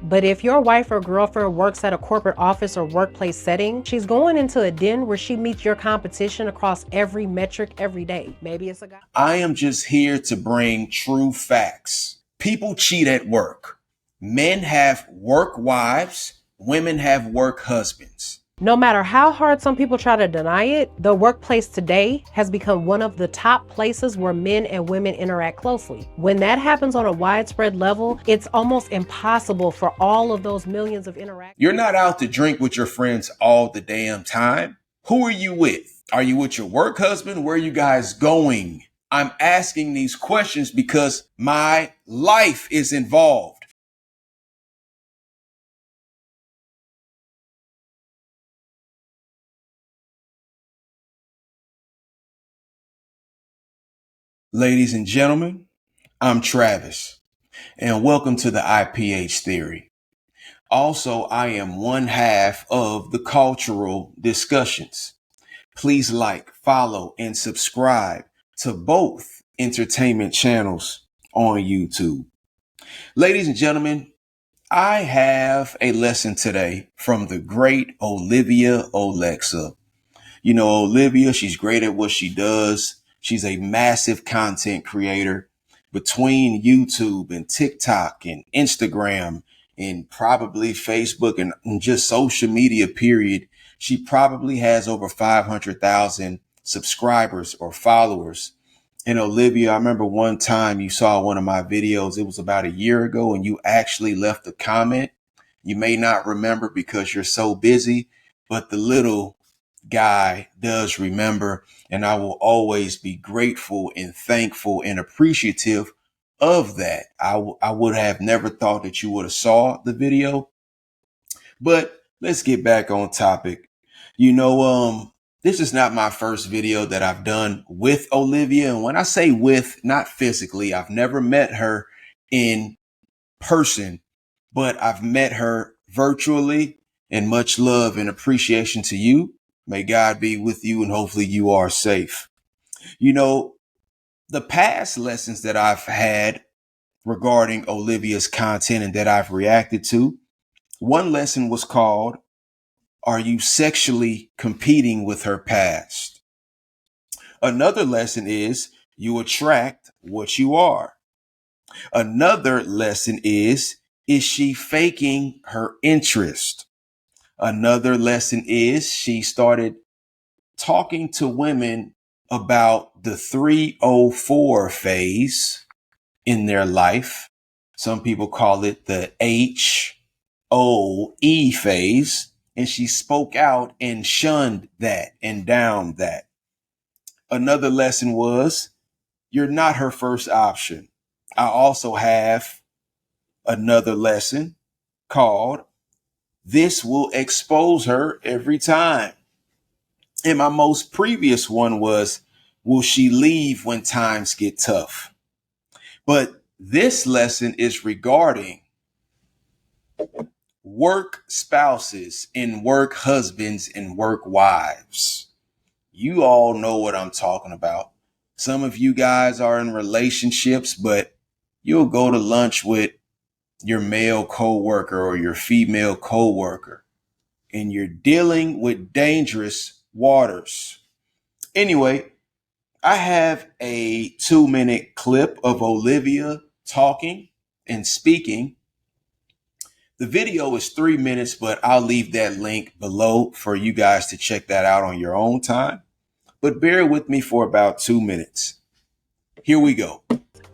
But if your wife or girlfriend works at a corporate office or workplace setting, she's going into a den where she meets your competition across every metric every day. Maybe it's a guy. I am just here to bring true facts. People cheat at work. Men have work wives, women have work husbands. No matter how hard some people try to deny it, the workplace today has become one of the top places where men and women interact closely. When that happens on a widespread level, it's almost impossible for all of those millions of interactions. You're not out to drink with your friends all the damn time. Who are you with? Are you with your work husband? Where are you guys going? I'm asking these questions because my life is involved. Ladies and gentlemen, I'm Travis, and welcome to the IPH Theory. Also, I am one half of the Cultural Discussions. Please like, follow, and subscribe to both entertainment channels on YouTube. Ladies and gentlemen, I have a lesson today from the great Olivia Olexa. You know, Olivia, she's great at what she does. She's a massive content creator. Between YouTube and TikTok and Instagram and probably Facebook and just social media, period, she probably has over 500,000 subscribers or followers. And Olivia, I remember one time you saw one of my videos, it was about a year ago, and you actually left a comment. You may not remember because you're so busy, but the little guy does remember, and I will always be grateful and thankful and appreciative of that. I would have never thought that you would have saw the video, but let's get back on topic. You know, this is not my first video that I've done with Olivia. And when I say with, not physically, I've never met her in person, but I've met her virtually. And much love and appreciation to you. May God be with you, and hopefully you are safe. You know, the past lessons that I've had regarding Olivia's content and that I've reacted to, one lesson was called, "Are you sexually competing with her past?" Another lesson is, "You attract what you are." Another lesson is she faking her interest? Another lesson is she started talking to women about the 304 phase in their life. Some people call it the HOE phase. And she spoke out and shunned that and downed that. Another lesson was, you're not her first option. I also have another lesson called, this will expose her every time. And my most previous one was, will she leave when times get tough? But this lesson is regarding work spouses and work husbands and work wives. You all know what I'm talking about. Some of you guys are in relationships, but you'll go to lunch with your male coworker or your female coworker, and you're dealing with dangerous waters. Anyway, I have a 2-minute clip of Olivia talking and speaking. The video is 3 minutes, but I'll leave that link below for you guys to check that out on your own time. But bear with me for about 2 minutes. Here we go.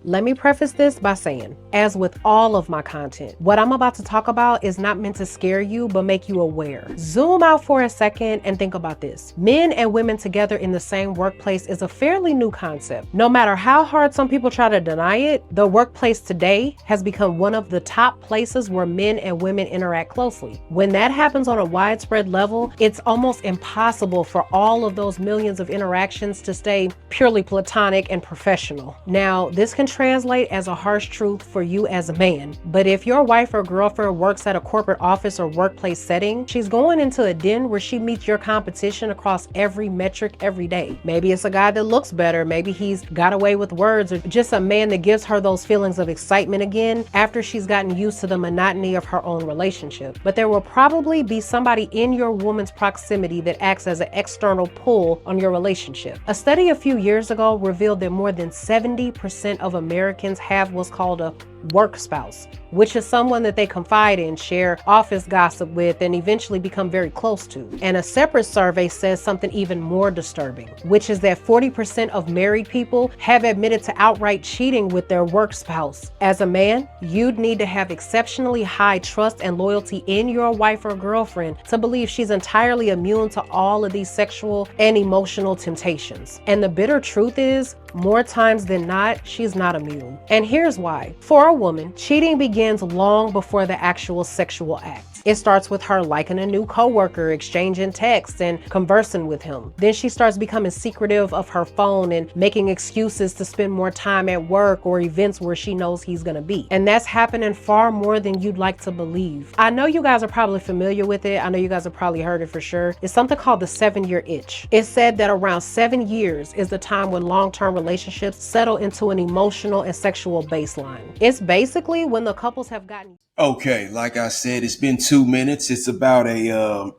Let me preface this by saying, as with all of my content, what I'm about to talk about is not meant to scare you, but make you aware. Zoom out for a second and think about this. Men and women together in the same workplace is a fairly new concept. No matter how hard some people try to deny it, the workplace today has become one of the top places where men and women interact closely. When that happens on a widespread level, it's almost impossible for all of those millions of interactions to stay purely platonic and professional. Now, this can translate as a harsh truth for you as a man, but if your wife or girlfriend works at a corporate office or workplace setting, she's going into a den where she meets your competition across every metric every day. Maybe it's a guy that looks better, maybe he's got away with words, or just a man that gives her those feelings of excitement again after she's gotten used to the monotony of her own relationship. But there will probably be somebody in your woman's proximity that acts as an external pull on your relationship. A study a few years ago revealed that more than 70% of Americans have what's called a work spouse, which is someone that they confide in, share office gossip with, and eventually become very close to. And a separate survey says something even more disturbing, which is that 40% of married people have admitted to outright cheating with their work spouse. As a man, you'd need to have exceptionally high trust and loyalty in your wife or girlfriend to believe she's entirely immune to all of these sexual and emotional temptations. And the bitter truth is, more times than not, she's not immune. And here's why. For a woman, cheating begins long before the actual sexual act. It starts with her liking a new coworker, exchanging texts, and conversing with him. Then she starts becoming secretive of her phone and making excuses to spend more time at work or events where she knows he's gonna be. And that's happening far more than you'd like to believe. I know you guys are probably familiar with it. I know you guys have probably heard it for sure. It's something called the 7-year itch. It's said that around 7 years is the time when long-term relationships settle into an emotional and sexual baseline. It's basically when the couples have gotten... Okay, like I said, it's been 2 minutes. It's about a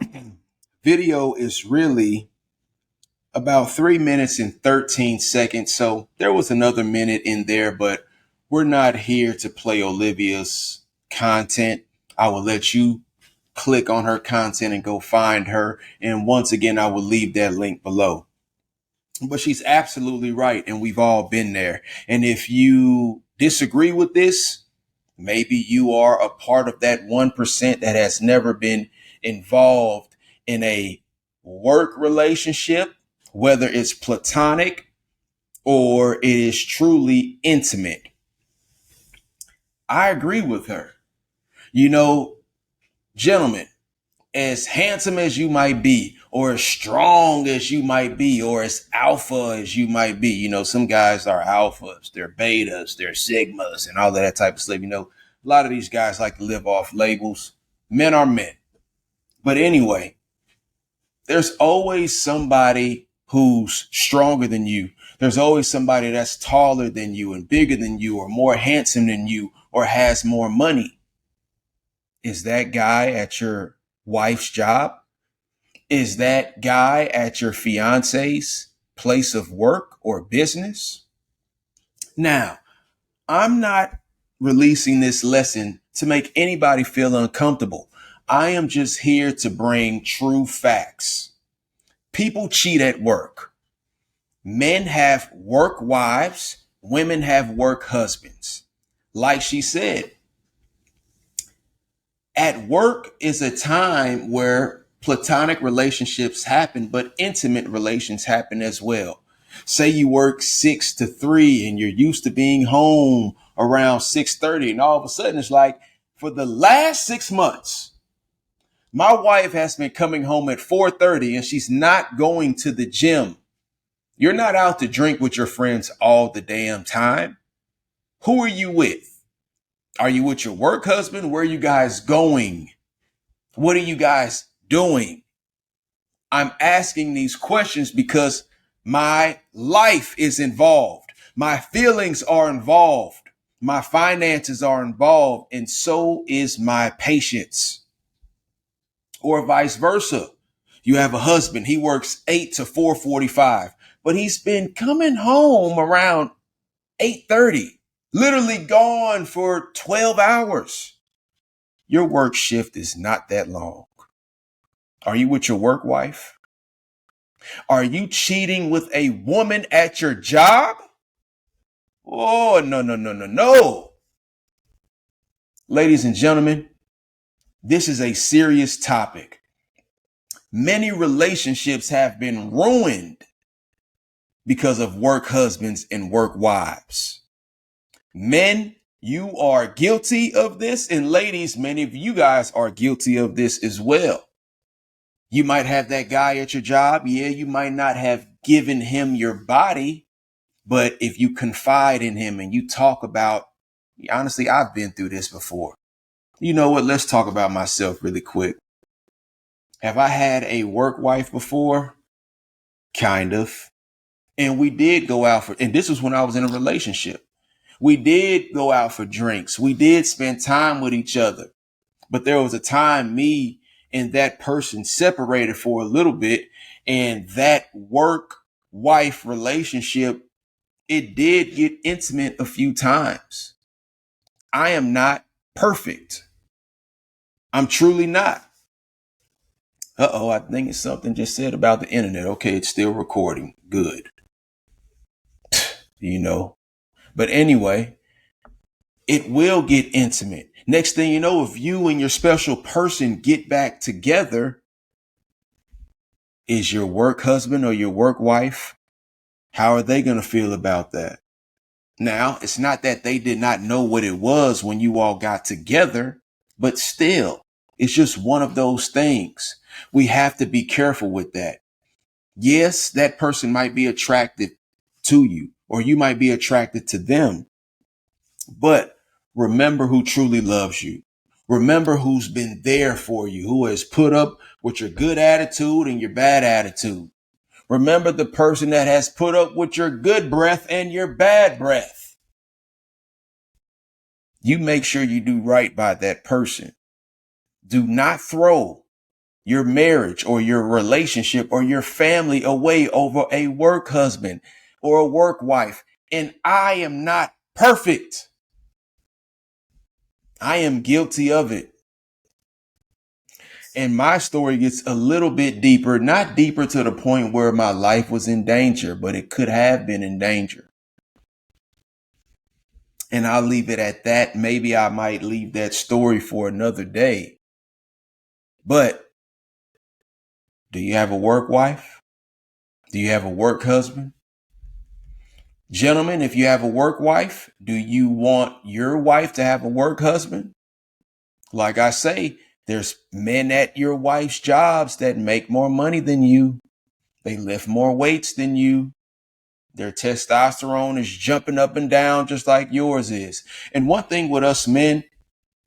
video is really about 3 minutes and 13 seconds. So there was another minute in there, but we're not here to play Olivia's content. I will let you click on her content and go find her. And once again, I will leave that link below. But she's absolutely right. And we've all been there. And if you disagree with this, maybe you are a part of that 1% that has never been involved in a work relationship, whether it's platonic or it is truly intimate. I agree with her. You know, gentlemen, as handsome as you might be, or as strong as you might be, or as alpha as you might be, you know, some guys are alphas, they're betas, they're sigmas, and all of that type of stuff. You know, a lot of these guys like to live off labels. Men are men. But anyway, there's always somebody who's stronger than you. There's always somebody that's taller than you and bigger than you or more handsome than you or has more money. Is that guy at your wife's job? Is that guy at your fiance's place of work or business? Now, I'm not releasing this lesson to make anybody feel uncomfortable. I am just here to bring true facts. People cheat at work. Men have work wives. Women have work husbands. Like she said, at work is a time where platonic relationships happen, but intimate relations happen as well. Say you work 6 to 3 and you're used to being home around 6:30, and all of a sudden it's like, for the last 6 months, my wife has been coming home at 4:30 and she's not going to the gym. You're not out to drink with your friends all the damn time. Who are you with? Are you with your work husband? Where are you guys going? What are you guys doing? I'm asking these questions because my life is involved. My feelings are involved. My finances are involved. And so is my patience. Or vice versa. You have a husband. He works 8 to 4:45, but he's been coming home around 8:30, literally gone for 12 hours. Your work shift is not that long. Are you with your work wife? Are you cheating with a woman at your job? Oh, no, no, no, no, no. Ladies and gentlemen, this is a serious topic. Many relationships have been ruined because of work husbands and work wives. Men, you are guilty of this. And ladies, many of you guys are guilty of this as well. You might have that guy at your job. Yeah, you might not have given him your body, But if you confide in him and you talk about, honestly, I've been through this before. You know what? Let's talk about myself really quick. Have I had a work wife before? Kind of. And we did go out and this was when I was in a relationship. We did go out for drinks. We did spend time with each other. But there was a time me and that person separated for a little bit, and that work wife relationship, it did get intimate a few times. I am not perfect. I'm truly not. Uh-oh, I think it's something just said about the internet. Okay, it's still recording. Good. You know. But anyway, it will get intimate. Next thing you know, if you and your special person get back together, is your work husband or your work wife, how are they going to feel about that? Now, it's not that they did not know what it was when you all got together, but still, it's just one of those things. We have to be careful with that. Yes, that person might be attracted to you, or you might be attracted to them, but remember who truly loves you. Remember who's been there for you, who has put up with your good attitude and your bad attitude. Remember the person that has put up with your good breath and your bad breath. You make sure you do right by that person. Do not throw your marriage or your relationship or your family away over a work husband or a work wife. And I am not perfect. I am guilty of it. And my story gets a little bit deeper, not deeper to the point where my life was in danger, but it could have been in danger. And I'll leave it at that. Maybe I might leave that story for another day. But do you have a work wife? Do you have a work husband? Gentlemen, if you have a work wife, do you want your wife to have a work husband? Like I say, there's men at your wife's jobs that make more money than you. They lift more weights than you. Their testosterone is jumping up and down just like yours is. And one thing with us men,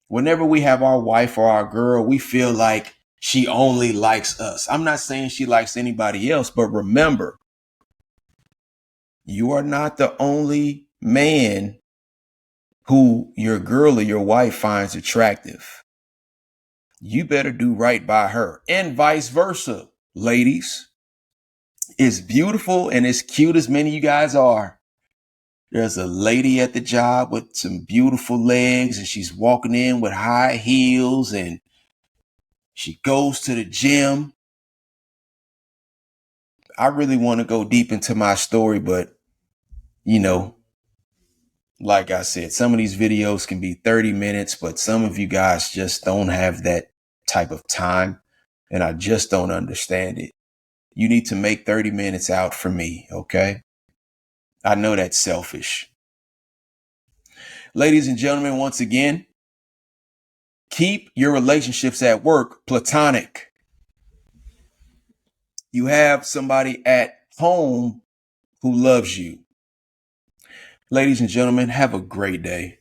whenever we have our wife or our girl, we feel like she only likes us. I'm not saying she likes anybody else, but remember, you are not the only man who your girl or your wife finds attractive. You better do right by her, and vice versa. Ladies, as beautiful and as cute as many of you guys are, there's a lady at the job with some beautiful legs, and she's walking in with high heels, and she goes to the gym. I really want to go deep into my story, but you know, like I said, some of these videos can be 30 minutes, but some of you guys just don't have that type of time, and I just don't understand it. You need to make 30 minutes out for me, okay? I know that's selfish. Ladies and gentlemen, once again, keep your relationships at work platonic. You have somebody at home who loves you. Ladies and gentlemen, have a great day.